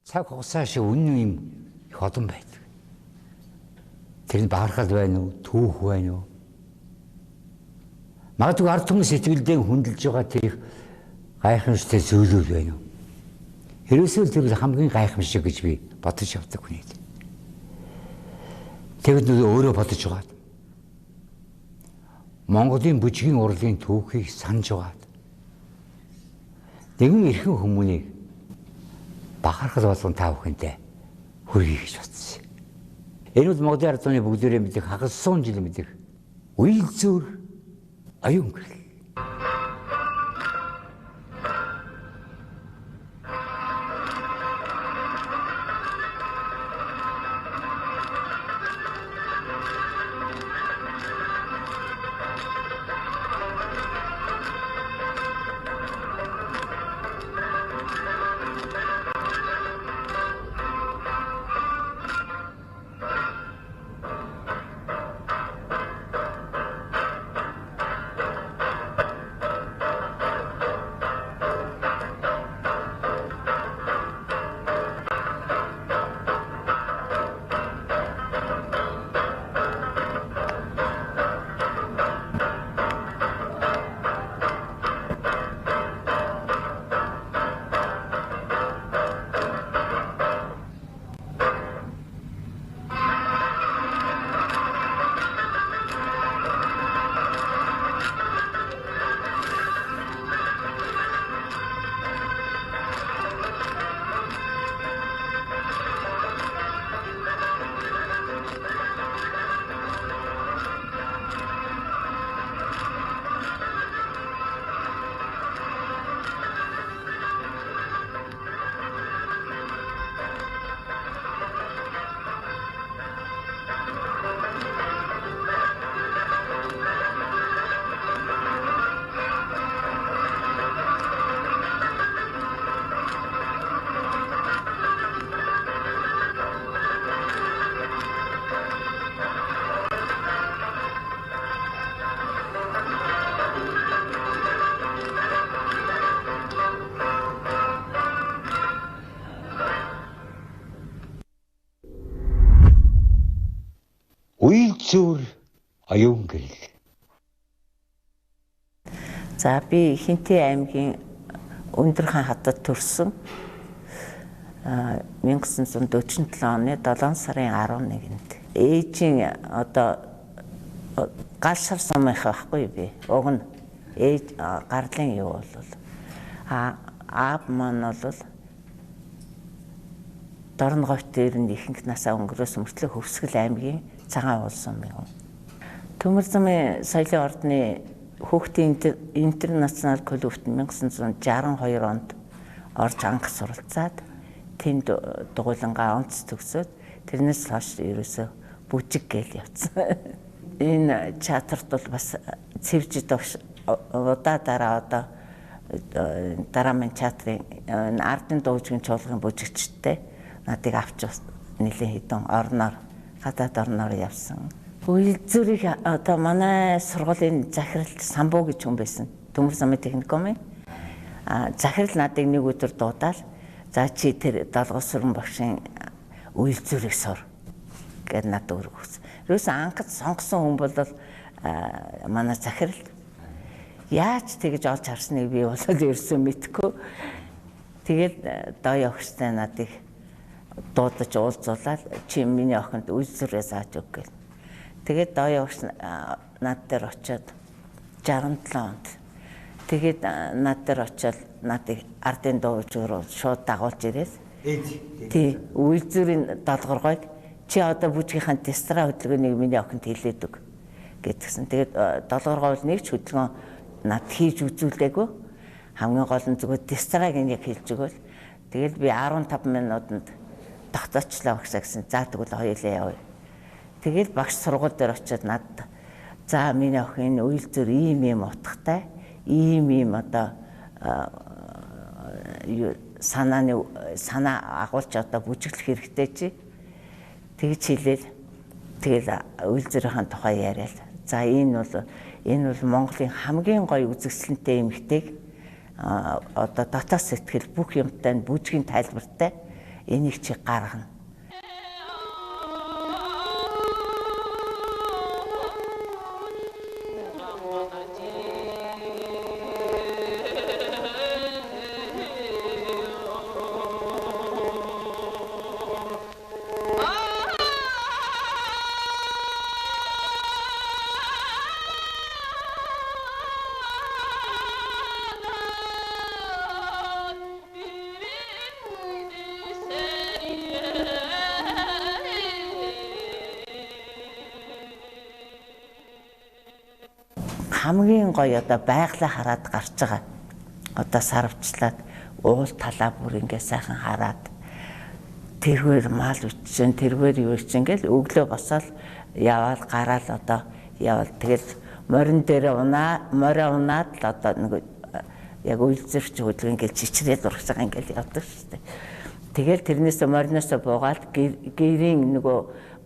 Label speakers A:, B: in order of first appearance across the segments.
A: цаг хугацаа шиг үнэн юм их олон байдаг. Тэр нь баархал байна уу, түүх байна уу? Магадгүй ард түмэн сэтгэлдээ хүндэлж байгаа тэр гайхамшигтай зүйлүүд байна уу? Хэрвээ тэр хамгийн гайхамшиг гэж би бодож явдаг хүн юм. Тэгэд өөрөө бодож байгаа. Монголын бүжгийн урлагийн түүхийг санаж байгаа. Нэгэн эрхэн хүмүүнийг бахархал болгон та бүхэндээ хүргэе гэж бодсон. Энэ бол Монголын ард түмний бүгдээрээ мэдэх хагас 100 жил мэдэх үйл зүр аюун гэрэл. Үйл зүр аюун гэрэл.
B: За би Хинтээ аймгийн Өндрхан хотод төрсөн. 1947 оны 7 сарын 11-нд. Ээжийн одоо гал шар сумынх байхгүй би. Уг нь ээж гарлын юу бол аав маань бол Дорноговт дээр нь ихэнх насаа өнгөрөөс мөртлөө Хөвсгөл аймгийн Цагаан уулсан юм. Төмөр замын соёлын ордны хүүхдийн интернационал клубт 1962 онд орж анх суралцаад тэнд дугуйлангаа онц төгсөөд тэрнээс хойш ерөөсөө бүжиг гээл явцсан. Энэ театрт бол бас цэвжид удаа дараа дараамын театрын ардын дуужгийн чуулгын бүжигчтэй надыг авч нэлийн хэдэн орноор гадаад орноор явсан. Үйл зүрийг одоо манай сургуулийн захирал Самбуу гэж хүн байсан. Төмөр замын техникумын захирал надыг нэг өдөр дуудаал за чи тэр Долгосрон багшийн үйл зүрийг сур гэд надад өргөсөн. Ерөөс анхад сонгосон хүн бол манай захирал. Яаж тэгж олж харсныг би бол ерөөсөө мэдэхгүй. Тэгэл доо явахтай надыг дуудаж уулзуулаад чи миний охинд үйл зүрээ зааж өг гэл. Тэгээд доо явагч над дээр очиод 67 онд. Тэгээд над дээр очиод надыг ардын дуужруу шууд дагуулж ирээд. Тий, үйл зүрийн долгоргойг чи одоо бүжгийнхаа тестра хөдөлгөөнийг миний охинд хэлээд өг гэдгсэн. Тэгээд долгоргой бол нэг ч хөдөлгөөн над хийж үзүүлээгүй. Хамгийн гол нь зүгээр тестраг яг хэлж өгөөл. Тэгээд би 15 минутанд тогтоочлаа багшаа гэсэн. За тэгвэл хоёулаа явъя. Тэгээд багш сургууль дээр очиод надад за миний охин үйл зүр ийм утгатай, ийм одоо санаа агуулж одоо бүжиглэх хэрэгтэй чи. Тэгж хэлээл тэгэл үйл зүрийн тухай яриад. За энэ бол Монголын хамгийн гоё үзэсгэлэнтэй эмэгтэйг одоо дотоод сэтгэл бүх юмтай бүжгийн тайлбартай энийг чи гаргана. Хамгийн гоё одоо байглаа хараад гарч байгаа. Одоо сарвчлаад уул талаа бүр ингээ сайхан хараад тэрвэр мал үтсэн, тэрвэр юу чинь ингээл өглөө босоод яваал гараал одоо яваал тэгэл морин дээр мороо унаад л одоо нэг яг үйлзэрч хөдөлгөн ингээл чичрээд урах байгаа ингээл явдаг шүү дээ. Тэгэл тэрнээс мориноос буугаад гэрийн нөгөө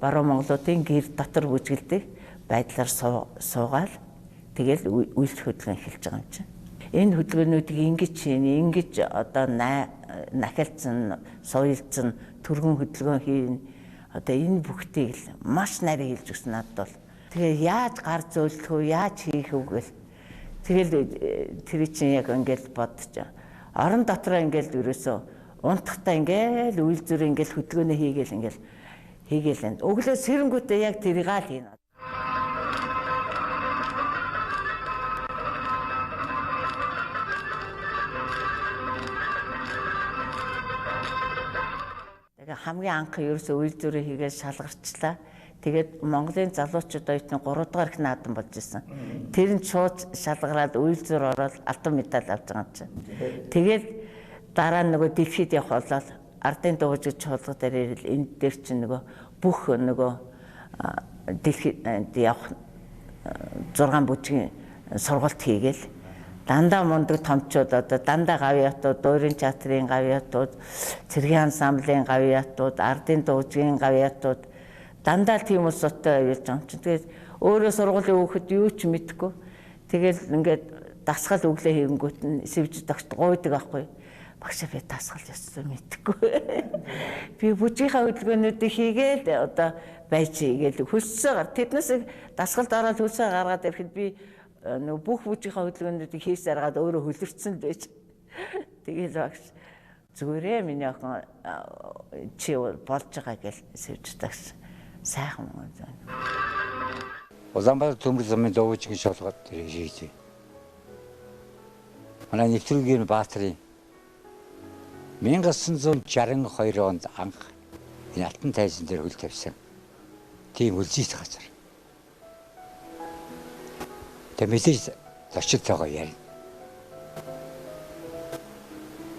B: баруун монголуудын гэр дотор бүжгэлдэг байдлаар суугаал тэгэл үйлч хөдөлгөөн эхэлж байгаа юм чинь. Энэ хөдөлгөөнүүдийг ингэж одоо нахилцсан, соёлцсон, түргэн хөдөлгөөн хийн. Одоо энэ бүгдийг л маш нарийн хэлж өгсөн надад бол. Тэгээ яаж гар зөөлөх вэ, яаж хийх вэ гэл. Тэгэл тэр чинь яг ингээд бодож. Орон дотроо ингээд ерөөсөө унтахтаа ингээд үйл зүрх ингээд хөдөлгөөнөө хийгээл. Өглөө сэрэнгүүтээ яг тэрийг л хийнэ. Хамгийн анх ерөөсөө үйл зүрээ хийгээд шалгарчлаа. Тэгээд Монголын залуучууд оюутны 3 дугаар их наадам болж исэн. Тэр нь шууд шалгараад үйл зүр ороод алтан медаль авч байгаа юм чинь. Тэгээд дараа нь нөгөө дэлхийд явах болол ардын дууж гэж чуулга дээр ирэл энэ дээр чинь нөгөө бүх нөгөө дэлхийд явах 6 бүжгийн сургалт хийгээл дандаа мундаг томчууд одоо дандаа гавьяатууд, дуурин театрын гавьяатууд, цэргийн ансамблын гавьяатууд, ардын дуужгийн гавьяатууд дандаа тийм устай явж байгаа юм чинь. Тэгээд өөрөө сургуулийн хүүхэд юу ч мэдэхгүй. Тэгэл ингээд дасгал өглөө хийнгүүт нь сэвж тогт гуйдаг аахгүй. Багшаа би дасгал ёстой мэдэхгүй. Би бүжийнхаа хөдөлгөөнүүдийг хийгээд одоо байж гээл хөлсөөр тэднээс дасгалд ороод хөлсөө гаргаад ирэхэд би нөгөө бүх бүжийнхаа хөдөлгөөнүүдийг хийс заргаад өөрөө хөлөрцсөн л байж. Тэгээд багш зүгээрээ миний охин чи болж байгаа гэж сэвж тагш. Сайхан юм.
A: Улаанбаатар төмөр замын дуугийн шалгалт тэр хийжээ. Манай нэвтрүүлгийн Баатарын 1962 онд анх энэ алтан тайзан дээр хөл тавьсан. Тийм үлзийт газар. Тэгээ мэдээж зочилтойгоо ярина.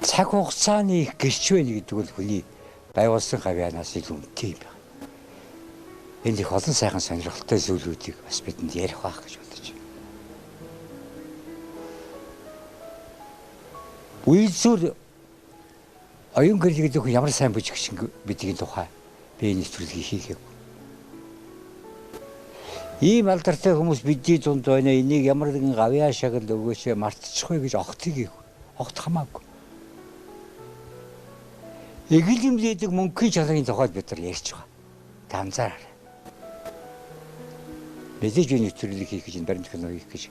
A: Цаг хугацааны их гэрч байна гэдэг бол хүний байгуулсан гавьянаас илүү үнэтэй юм байна. Энэ их олон сайхан сонирхолтой зүйлүүдийг бас бидэнд ярих байх гэж бодож байна. Үйлзүр оюун гэрлэг гэдэг ямар сайн бүжигч бидгийн тухай би энэ нэвтрүүлгийг хийгээгүй. Ийм алдартай хүмүүс бидний дунд байна. Энийг ямар нэгэн гавьяа шагнал өгөөч мартчихгүй гэж огт хамаагүй. Эгэл юмлэдэг мөнхийн чанарын тухайд бид нар ярьж байгаа. Ганцаараа. Мэдээж энэ нэвтрүүлгийг хийх гэж баримт кино хийх гэж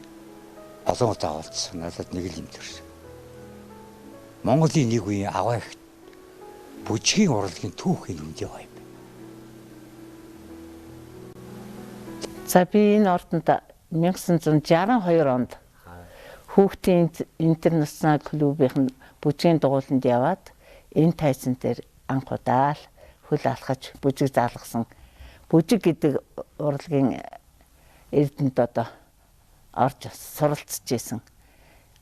A: олон удаа олдсон. Надад нэг л юм төрсөн. Монголын нэг үеийн аваа их бүжгийн урлагийн түүхийн үндэ бай.
B: За би энэ ордонд 1962 онд хүүхдийн интернационал клубийн бүжгийн дугуйланд яваад энэ тайзан дээр анх удаа л хөл алхаж бүжиг заалгасан. Бүжиг гэдэг урлагийн эрдэнэд одоо орж суралцж исэн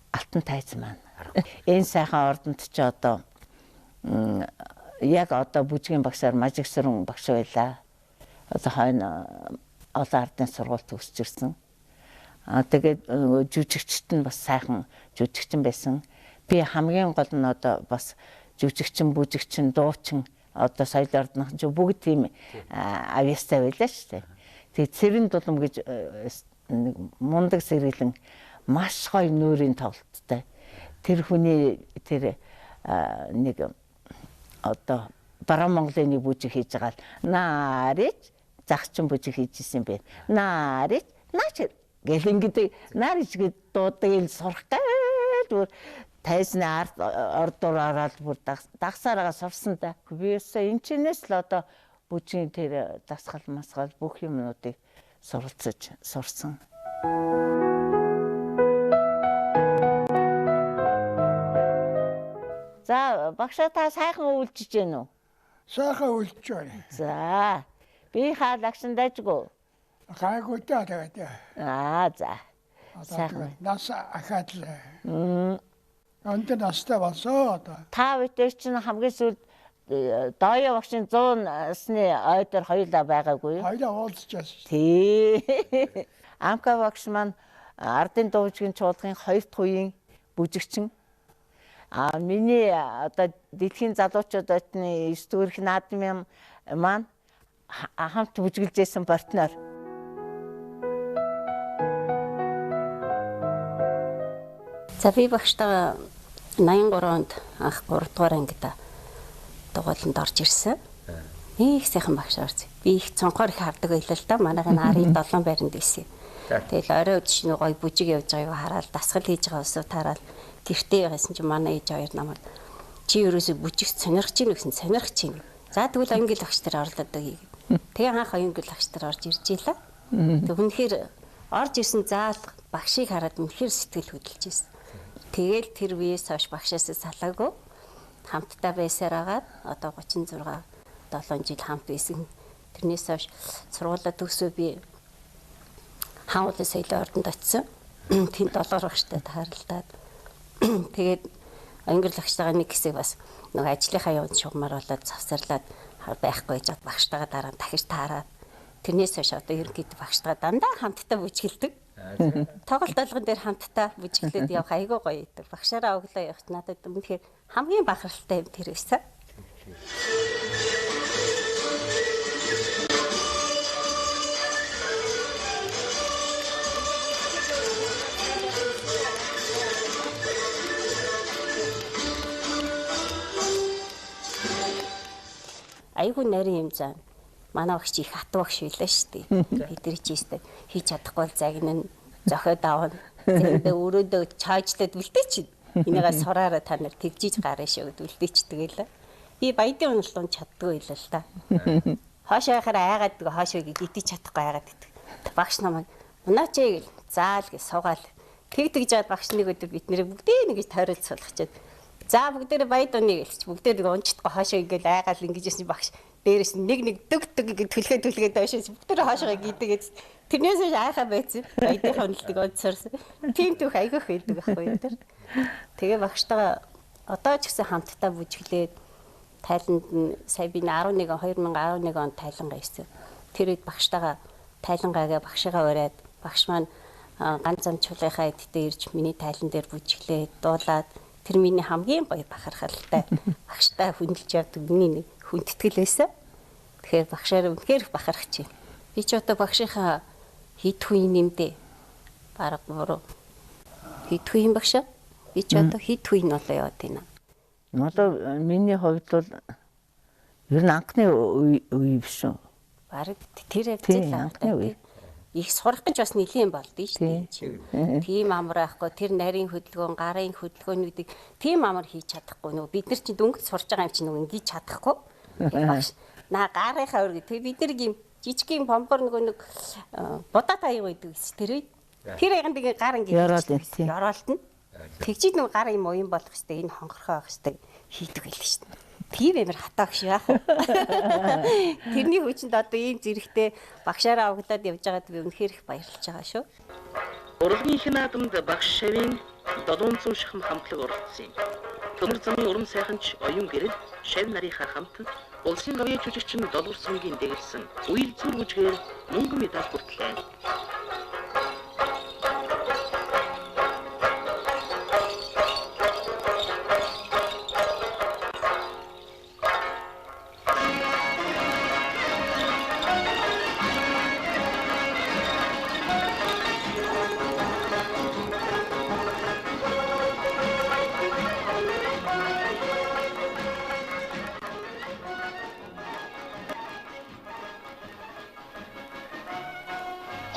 B: алтан тайзан маань. Энэ сайхан ордонд ч одоо яг одоо бүжгийн багшаар Мажигсүрэн багш байлаа. Одоо хойно олон ардын сургууль төгсөж ирсэн. Тэгээд жүжигчт нь бас сайхан жүжигчин байсан. Би хамгийн гол нь одоо бас жүжигчин, бүжигчин, дуучин одоо соёл ордынх нь бүгд тийм авьяастай байлаа шүү дээ. Тэгээд Цэрэн Дулам гэж мундаг сэргэлэн маш гоё нүүрийн тоглолттой. Тэр хүний тэр нэг одоо Баруун Монголын нэг бүжиг хийж байгаа л наарич загчин бүжиг хийжсэн юм бэ. Наарич наач гэл ингэдэг наарич гэд дуудаг ил сурах гээл тайзны ордоор ороод бүр дагсаараа сурсан да. Би өсөө энэ чинээс л одоо бүжгийн тэр дасгал масгал бүх юмнуудыг суралцаж сурсан. За багшаа та сайхан үйлчиж гэнэ үү?
C: Сайхан үйлчиж байна.
B: За би хаалагсан дайжгүй.
C: Гайгүй таа тэгээд.
B: За. Сайхан.
C: Нас ахаад л. Онт настай болсоо одоо.
B: Та бүхэн чинь хамгийн сүүлд Дооё багшийн 100 насны ойдор хоёулаа байгаагүй юу?
C: Хоёулаа уулзчихсан.
B: Тий. Амка багш маань ардын дуужгийн чуулгын 2 дахь үеийн бүжигчин. Миний одоо дэлхийн залуучуудын 9 дэх наадмын маань хамт бүжиглэжсэн партнер.
D: За би багштайгаа 83 онд анх 3 дугаар ангид дугууланд орж ирсэн. Их сайхан багш орж. Би их цонхоор их хардаг байлаа л да. Манайхын арын 7 байранд байсан. Тэгэл орой өдшний гоё бүжиг явж байгааг хараад дасгал хийж байгаа усуу тараад гэртээ байсан чинь манай ээж хоёр намайг чи ерөөсө бүжиг сонирхож ийн гэсэн сонирхож ийн. За тэгвэл англи багш нар орлоо даа. Тэгээ анх англи багш нар орж ирж ийлээ. Тэг үнэхээр орж ирсэн заал багшийг хараад үнэхээр сэтгэл хөдлөж ирсэн. Тэгэл тэр үеэс хойш багшаас салаагүй хамтдаа байсаар агаад одоо 36 7 жил хамт байсан. Тэрнээс хойш сургуулаа төгсөө би хаануулын соёлын ордонд очисон. Тэнд 7 багштай тааралдаад тэгээд англи багштайгаа нэг хэсэг бас нэг ажлынхаа явц шугамар болоод завсарлаад байхгүй гэж багштайгаа дараа дахиж таараад тэрнээс хойш одоо ерөнхийдөө багштайгаа дандаа хамтдаа бүжгэлдэг. Тоглолт болгон дээр хамтдаа бүжиглээд явах айгүй гоё идэг. Багшаараа өглөө явах надад үнэхээр хамгийн бахархалтай юм тэр байсан. Айгүй нарийн юм заа. Манай багш их хатуу багш байлаа шүү дээ. Хэдэрч ийстэй хийж чадахгүй бол загнана зохиод авна. Тэгээд өрөөдөө чаажлаад үлдээ чи. Энийгээ сураараа та нар тэгжиж гараа шүү гэд үлдээчдэг байлаа. Би баядын уналтанд чаддгүй байлаа л та. Хоошоо хараа айгаад хоошоо гидэж чадахгүй айгаад гэдэг. Багш намайг унаач гэл заал гэж суугаал. Тэгж жаад багш нэг өдөр бид нэрийг бүгдээ нэгж тойрол суулгачаад за бүгдээ баяд уныг гэлч бүгдээ унчдахгүй хоошоо ингээл айгаал ингэж ясны багш дээрээс нэг дөг гэж түлхээ дойшоос бүгдээ хоошоо гидэг. Тэрнээс айхаа байцсан. Баядынхаа үнэлтийг онцорсон. Тийм түүх айгүйх байдаг байхгүй юу тэр. Тэгээ багштайгаа одоо ч гэсэн хамтдаа бүжиглээд тайланд нь сая би 2011 онд тайлангаа ирсэн. Тэр үед багштайгаа тайлангаагаа багшигаа ураад багш маань ганц замчуулгынхаа эддээ ирж миний тайлан дээр бүжиглээд дуулаад тэр миний хамгийн гоё бахархалтай багштай хүндэлж явдаг миний нэг хүндэтгэл байсан. Тэгэхээр багшаар үнэхээр бахархаж байна. Би ч одоо багшийнхаа хит үеийн нэмдээ бараг 3 хит үеийн багш. Би ч одоо хит үеийн болоо яваад байна.
B: Одоо миний хувьд бол ер нь анхны үе биш үү?
D: Бараг тэр хэвчээ анхны үе. Их сурах гэж бас нэлийн болдё шүү дээ. Тийм амар байхгүй тэр нарийн хөдөлгөөн, гарын хөдөлгөөнүүдийг тийм амар хийж чадахгүй. Нөгөө бид нар чинь дөнгөж сурж байгаа юм чинь нөгөө ингэж чадахгүй. Багш наа гарынхаа өргө тэг бид нар ийм жижигхэн бомбор нэг будаа таяг байдаг гэсэн тэр үед. Тэр яганд ингээ гар ингээ яроолтно. Тэгжид нөгөө гар юм уян болох хэвчээ энэ хонгорхоо байх хэвчээ хийдэг байл шүү дээ. Тийм амар хатаа гэж яах вэ? Тэрний хүчинд одоо ийм зэрэгтэй багшаараа авагдаад явж байгаад би үнэхээр их баярлж байгаа шүү.
E: Урлагийн их наадамд багш шавийн 700 шахам хамтлаг оролцсон юм. Төмөр замын уран сайханч оюун гэрэл шав нарийнхаа хамт улсын говийн жүжигчин Долгор цомгийн дэглэсэн үйл зүр бүжгээр мөнгөн медаль хүртлээ.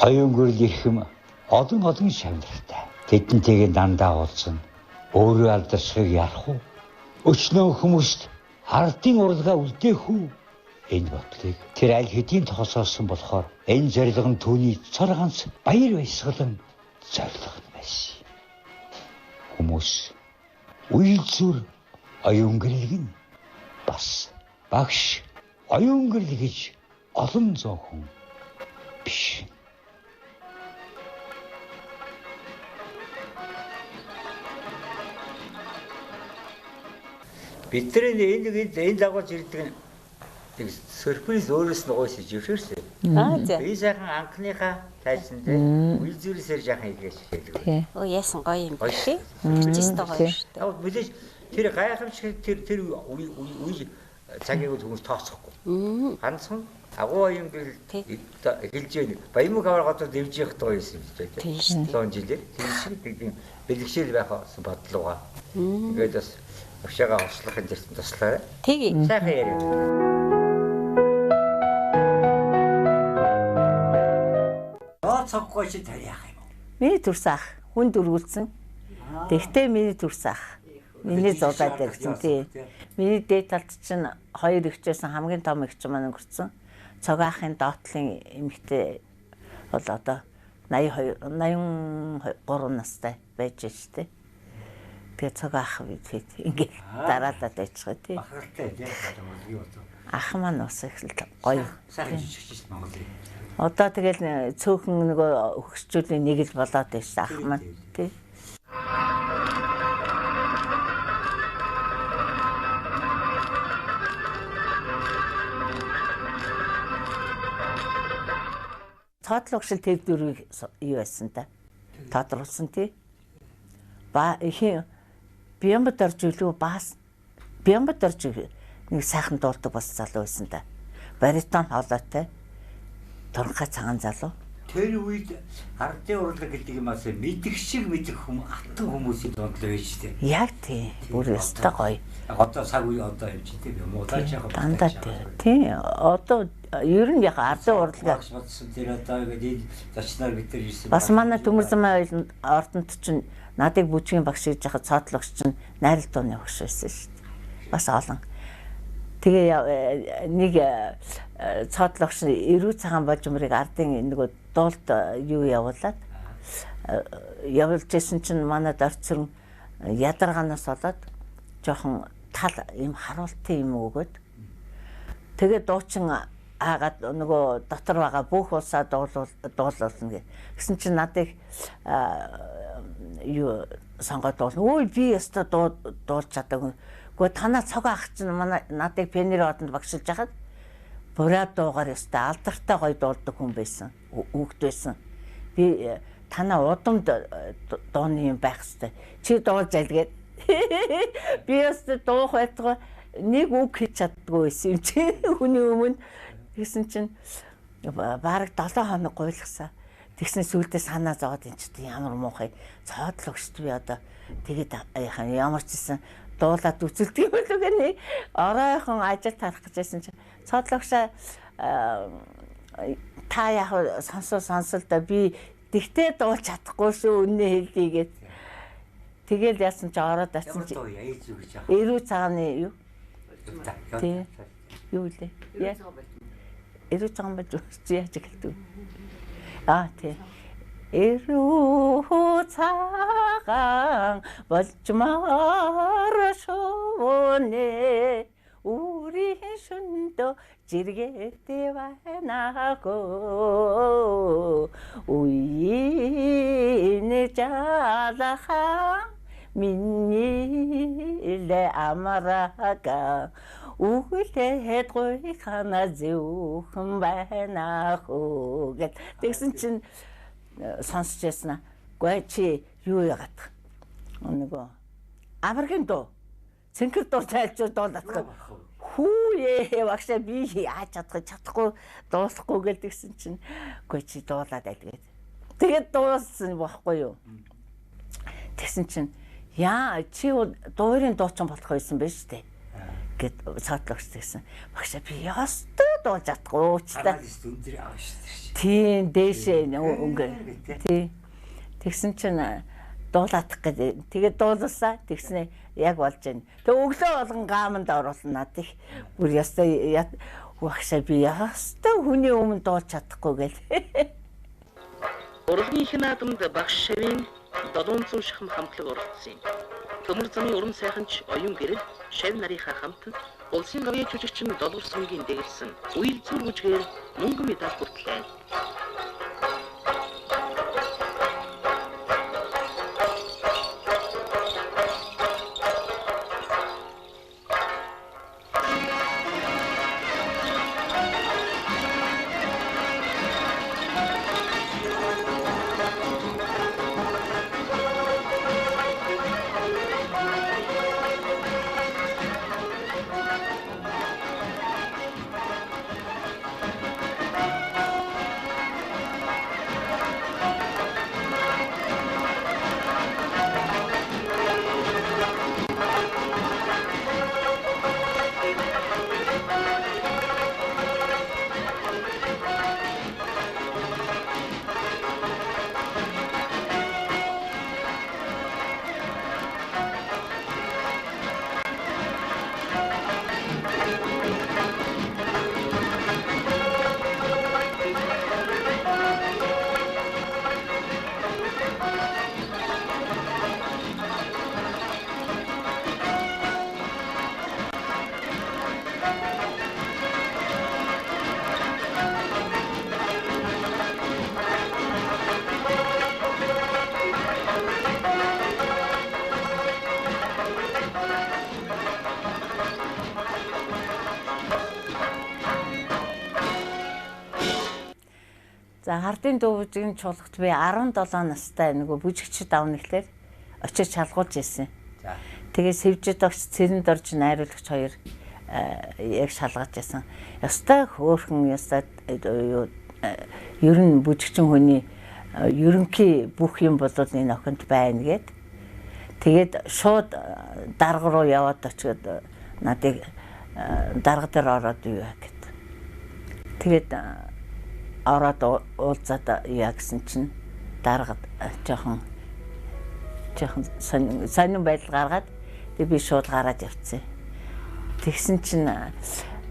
A: оюун гэрэл ихэм олон шавнартай. Тэдэнтэйгээ дандаа уулзна. Өөрөө алдаршихыг ярах уу? Өчнөө хүмүүст ардын урлагаа үлдээх үү? Энэ бодлыг тэр аль хэдийн тосоосон болохоор энэ зорилго нь түүний цор ганц баяр баясгалан зорилго нь байсан. Хүмүүс үйл зүр оюун гэрлэг нь бас багш оюун гэрэл гэж олон зуун хүн биш. Бидний энэ дагуулж ирдэг нь сюрприз өөрөөс нь гойсож өвшөрсөн. Би сайхан анхныхаа тайзан дээр үйл зүйлсээр жаахан хийгээж хэлдэг.
D: Оо яасан гоё юм бэ? Хичээстэй гоё шүү дээ.
A: Мэдээж тэр гайхамшиг тэр үе цагийг хүмүүс тооцохгүй. Ганцхан агуу оюун гэрэл хэлж яах баямаг аваргад дэвж явах тоо юм шүү дээ.
D: Тийм шүү дээ.
A: 100 жилээр тэр шиг тийм бэлгшээл байх бодлогоо. Ингээд бас авшаага хослохын зэрэг туслаа.
D: Тэгье.
A: Сайхан яриа. Цоггүй чи тарих юм.
B: Миний төрс ах хүн дөрвөлдсөн. Тэгтээ миний төрс ах. Миний зулаад ирсэн тий. Миний дээд талд чинь 2 эгчээсэн хамгийн том эгч маань өнгөрцөн. Цог ахын доотлын эмэгтэй бол одоо 83 настай байж штэ. Тэгээ цог ах бид ингээд дараалаад байцгаа тий.
A: Бахартай тий.
B: Ах маань бас их гоё.
A: Сайхан жижигчсэн Монголын.
B: Одоо тэгэл цөөхөн нөгөө өгсчүүлийн нэг л болоод байсан ах маань тий. Цаатлын өгшил тэр дөрвийг юу байсан та? Тодруулсан тий. Ба их Бямбад орж үлээ бас Бямбад орж нэг сайхан дуулдаг бас залуу байсан та. Баритон хоолойтой. Торхой цагаан залуу.
A: Тэр үед ардын урлаг гэдэг юм аасаа мэдэх шиг мэдэх алтан хүмүүсийн донд л байж тээ.
B: Яг тий. Бүр өстой гоё.
A: Одоо цаг үе одоо юм чи тийм юм уу? Удаач яг
B: дандаа тий. Одоо ер нь яг ардын урлагаа
A: бодсон тэр одоо ингээд зочноор бид нар ирсэн.
B: бас манай Төмөрзөмөө ордонд чинь надыг бүжгийн багш хийж хахад цаатлогч чинь найрал дууны багш байсан шүү дээ. Бас олон. Тэгээ нэг цаатлогч эрүү цагаан божмрыг ардын нөгөө дуулт юу явуулаад явуулж исэн чинь манай дорцорн ядаргаанаас болоод жоохон тал юм харуултын юм өгөөд тэгээ дуучин аагаад нөгөө дотор байгаа бүх улсаа дуулуулна гэсэн чинь надыг юу сонгоод дуулна. Ой би яста дуулж чадаагүй. Гэхдээ танаа цог ах чинь манай надыг пенер одонд багшилж хахад бураад дуугаар яста алдартай гоё дуулдаг хүн байсан. Хүүхд байсан. Би танаа удамд дууны юм байх хэвээр. Чи дуулж айлгээд. Би яста дуух байтугай нэг үг хийж чаддгүй байсан юм чи хүний өмнө гэсэн чинь бараг 7 хоног гуйлгасан. Тэгсэн сүулдээ санаа зовоод энэ ч ямар муухай цоодлогчд би одоо тэгээд ямар ч гэсэн дуулаад үзүүлдэг юм л үгүй оройхон ажил тарах гэжсэн чинь цоодлогчаа та яг сонсол да би тэгтээ дуулж чадахгүй шүү үнэ хэлдийгээд тэгэл яасан чи ороод атсан чи эрүү цагааны юу тий юу лээ яа эрүү цагаан байж яаж гэлдэг тий эрүү цагаан болчмаар шууне 우리 순도 지르게 와나고 우이네 자라하 민니레 아마라가 우글에 거기 하나 지우금 바나고 тэгсэн чин сонсч яснаа гүй чи юу яагаад нөгөө аваргийн дуу цэнхэр дуу тайлж дуулах хүүе багшаа би яаж чадахгүй дуусахгүй гэлдэгсэн чинь гүй чи дуулаад айлгээд тэгээд дууссан байхгүй юу тэгсэн чинь яа чи дуурийн дуучин болох байсан байж тээ гэд цаатлогч тэгсэн багшаа би ястаа дуулж чадахгүй уучтай.
A: Өндөр аваа шүү дээ.
B: Тийм дээшээ өнгө. Тийм. Тэгсэн чинь дуулаадах гэдэг. Тэгээд дуулуулсаа тэгснэ яг болж байна. Тэг өглөө болгон гааманд оруулна надад их бүр ястай багшаа би ястай хүний өмнө дуулж чадахгүй гэл.
E: Урлагийн их наадамд багш шавийн 700 шахам хамтлаг оролцсон юм. Төмөр замын урам сайханч оюун гэрэл шавь нарийнхаа хамт улсын гавьяа жүжигчин Долгор сумгийн дэглэсэн үйл зүрхгээр мөнгөн медаль хүртлээ.
B: За хардын дүүжийн чуулгад би 17 настай нөгөө бүжигчд давна гэхлээр очиж шалгуулж ирсэн.
A: За.
B: Тэгээ сэвжид огч цэрэнд орж найруулагч хоёр яг шалгаж ирсэн. Ястай хөөхөн ястай ер нь бүжигчин хүний ерөнхий бүх юм бол энэ охинд байна гэд. Тэгээд шууд дарга руу яваад очиод надыг дарга дээр ороод юу гэд. Тэгээд ороод уулзаад яа гэсэн чинь дарга жоохон сонин байдал гаргаад тэг би шууд гараад явцсан. Тэгсэн чинь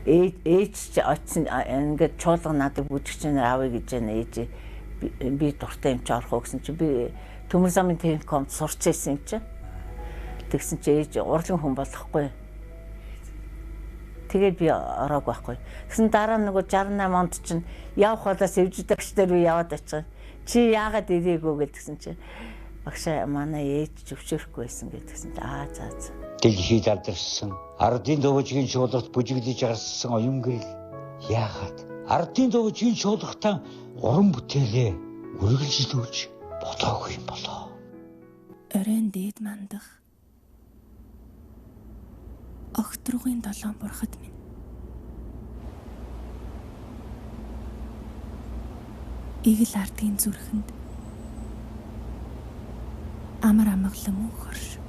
B: ээж ч очсон ингээд чуулга надад бүжигчин аавь гэж байна ээж би дуртай юм чи орох уу гэсэн чинь би Төмөр замын техникумд сурч ирсэн юм чи. Тэгсэн чи ээж урлагийн хүн болохгүй. Тэгээд би ороог байхгүй. Тэгсэн дараа нөгөө 68 онд чинь явах болоос эвжидэгч дээр би яваад очих. Чи яагаад ирээгүй гэдгсэн чи багшаа манай ээж зөвшөөрөхгүй байсан гэдгсэн. За.
A: Дэлхийд алдарсан ардын дөвжгийн чуулгад бүжиглэж гарсан оюун гэрэл яагаад ардын дөвжгийн чуулгатаа уран бүтээлээ үргэлжлүүлж бодоогүй юм болоо.
F: Оройн дээд мандах огтруугийн долоон бурхад минь. Игэл ардын зүрхэнд амар амгалан мөнх оршиг.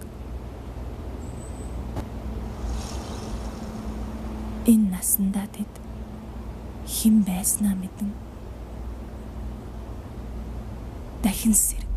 F: Энэ насандаа тэд хэн байснаа мэдэн дахин сэрэг.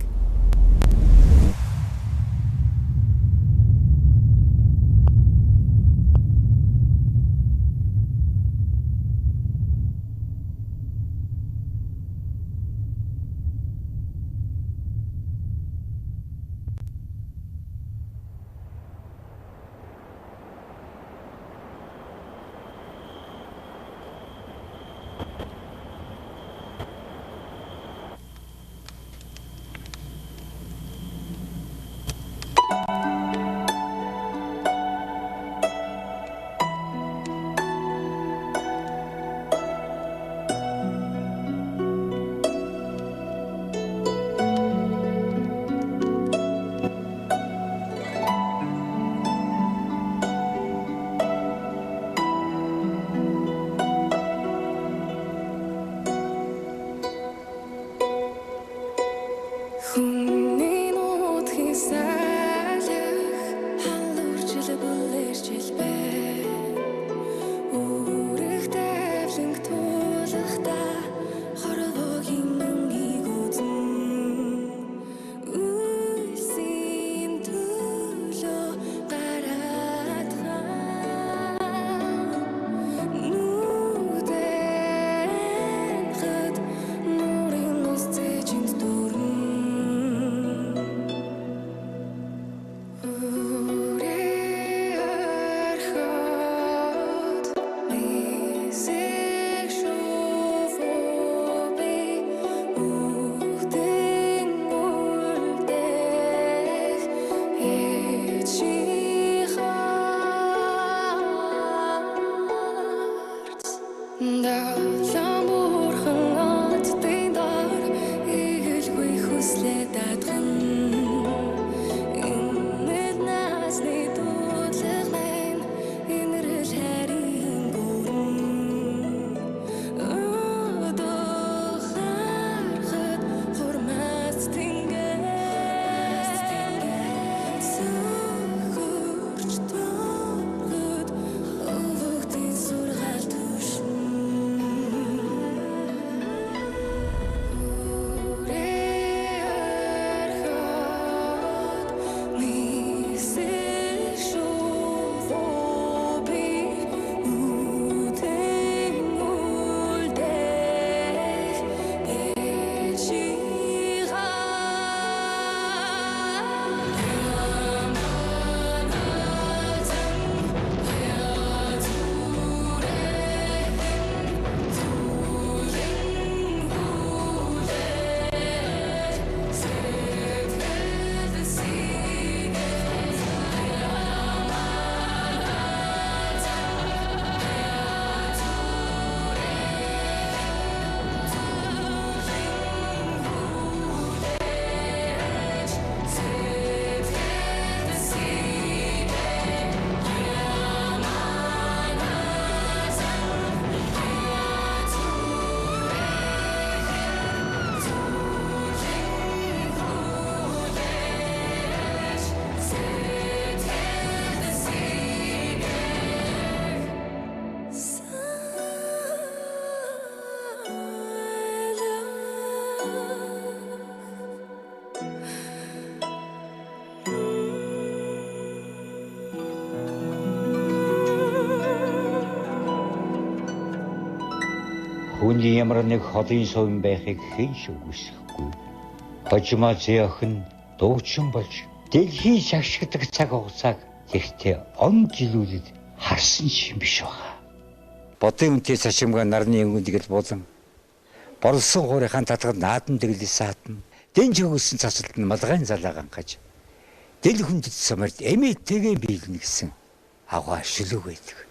A: Хүний ямар нэг холын сувн байхыг хэн ч үгүйсэхгүй. Божимаа зээ охин дуучин болж дэлхийн шагшигдаг цаг хугацааг ихтэй он жилүүлээд харсан ч юм биш байгаа. Бодын үнтэй цашимгаа нарны өнгөндгөл болон борлсон хуурийнхаа татгад наадан дэглэс саатна. Дэнж өгсөн цацалд нь малгайн залаа гангаж дэл хүндэт самарт эмээтэйгээ биелнэ гэсэн аваа шүлэг байдаг.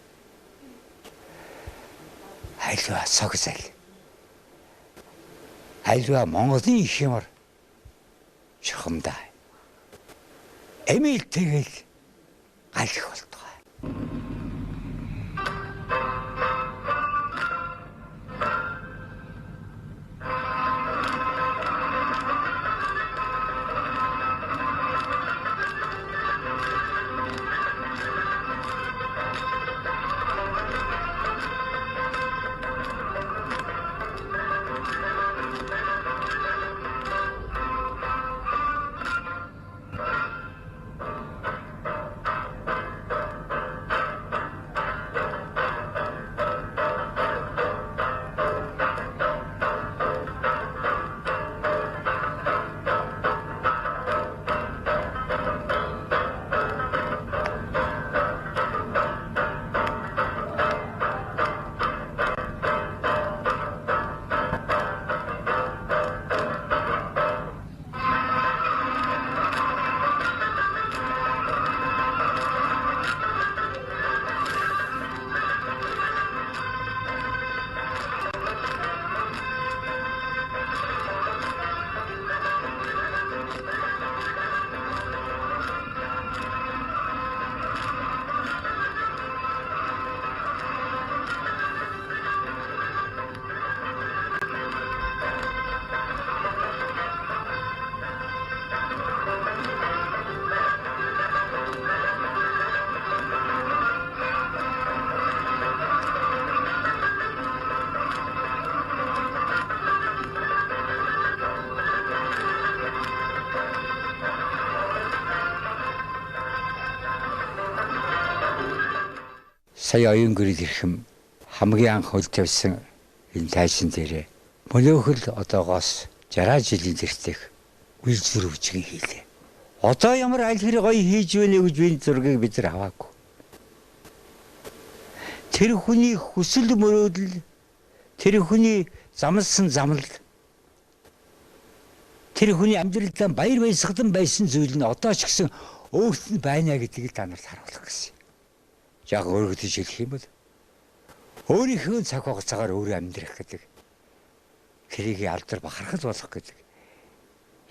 A: Айлва согсал. Айлва Монголын их юмар чухамдаа. Эмээлтэйгэл галих болтугай. Сая оюун гэрэл ирэхэм хамгийн анх хөл тавьсан энэ тайшин дээрээ мөлөөхөл одоогоос 60 жилийн зэртэх үйл зүр үжиг хийлээ. Одоо ямар аль хэрэг гоё хийж байна гэж би зургийг бид нар аваагүй. Тэр хүний хүсэл мөрөөдөл, тэр хүний замлсан замл, тэр хүний амьдралдаа баяр баясгалан байсан зүйл нь одоо ч гэсэн өөрт нь байна гэдгийг та нарт харуулах гэсэн. Яг өөрөөр хэлэх юм бол өөрийнхөө цаг хугацаагаар өөрөө амьдрах гэдэг. Хэрийг алдар бахархал болох гэдэг.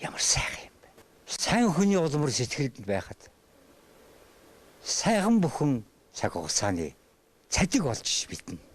A: Ямар сайхан юм бэ. Сайн хүний улмар сэтгэлд байхад сайхан бүхэн цаг хугацааны цадиг болж биднэ.